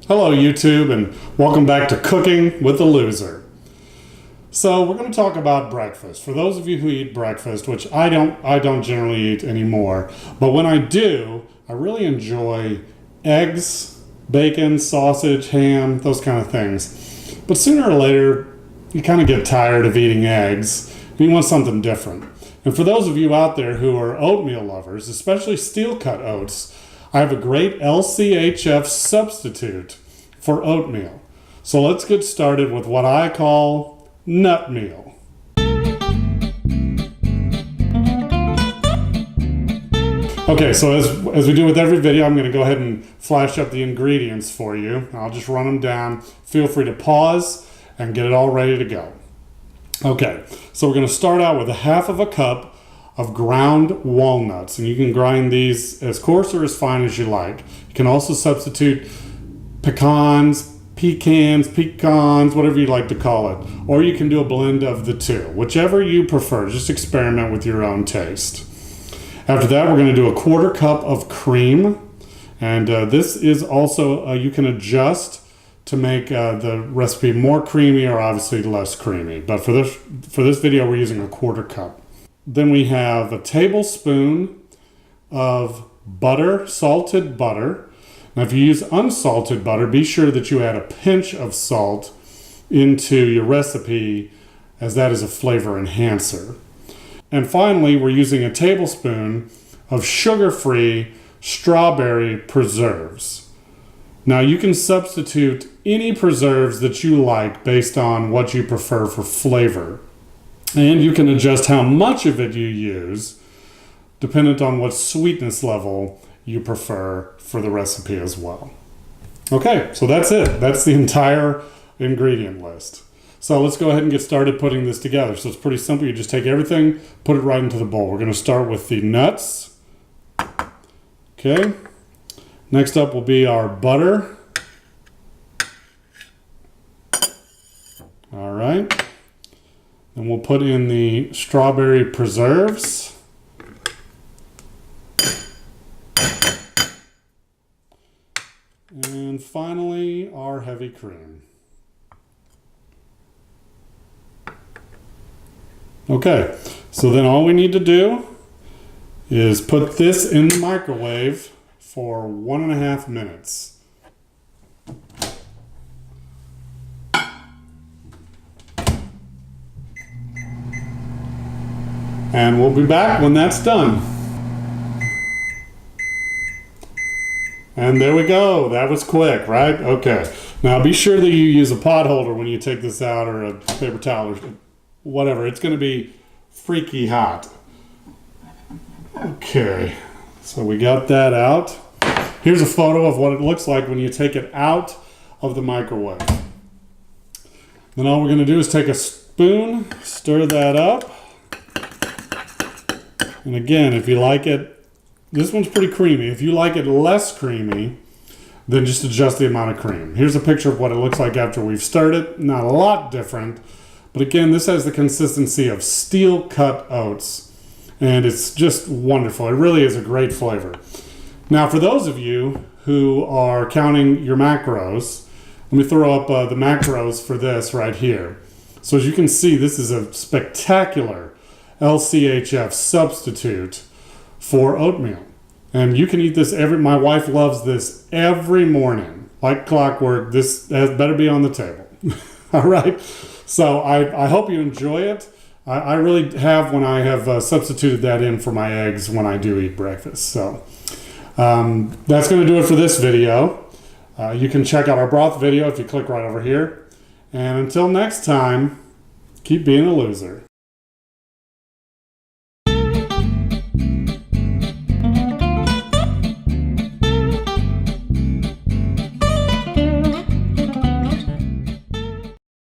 Hello YouTube, and welcome back to Cooking with the Loser. So we're going to talk about breakfast. For those of you who eat breakfast, which I don't generally eat anymore, but when I do, I really enjoy eggs, bacon, sausage, ham, those kind of things. But sooner or later, you kind of get tired of eating eggs, and you want something different. And for those of you out there who are oatmeal lovers, especially Steel Cut Oats, I have a great LCHF substitute for oatmeal. So let's get started with what I call nut meal. Okay, so as we do with every video, I'm going to go ahead and flash up the ingredients for you. I'll just run them down. Feel free to pause and get it all ready to go. Okay, so we're going to start out with a half of a cup of ground walnuts, and you can grind these as coarse or as fine as you like. You can also substitute pecans, whatever you like to call it, or you can do a blend of the two, whichever you prefer. Just experiment with your own taste. After that, we're going to do a quarter cup of cream, and this is also you can adjust to make the recipe more creamy or obviously less creamy, but for this video we're using a quarter cup. Then we have a tablespoon of butter, salted butter. Now if you use unsalted butter, be sure that you add a pinch of salt into your recipe, as that is a flavor enhancer. And finally, we're using a tablespoon of sugar-free strawberry preserves. Now you can substitute any preserves that you like based on what you prefer for flavor. And you can adjust how much of it you use, dependent on what sweetness level you prefer for the recipe as well. Okay, so that's it. That's the entire ingredient list. So let's go ahead and get started putting this together. So it's pretty simple. You just take everything, put it right into the bowl. We're going to start with the nuts. Okay. Next up will be our butter. All right. And we'll put in the strawberry preserves. And finally, our heavy cream. Okay, so then all we need to do is put this in the microwave for 1.5 minutes. And we'll be back when that's done. And there we go. That was quick, right? Okay. Now be sure that you use a pot holder when you take this out, or a paper towel, or whatever. It's going to be freaky hot. Okay. So we got that out. Here's a photo of what it looks like when you take it out of the microwave. Then all we're going to do is take a spoon, stir that up. And again, if you like it, this one's pretty creamy. If you like it less creamy, then just adjust the amount of cream. Here's a picture of what it looks like after we've stirred it. Not a lot different, but again, this has the consistency of Steel Cut Oats, and it's just wonderful. It really is a great flavor. Now, for those of you who are counting your macros, let me throw up the macros for this right here. So as you can see, this is a spectacular LCHF substitute for oatmeal. And you can eat this my wife loves this every morning. Like clockwork, this better be on the table. All right. So I hope you enjoy it. I really have when I have substituted that in for my eggs when I do eat breakfast. So that's going to do it for this video. You can check out our broth video if you click right over here. And until next time, keep being a loser.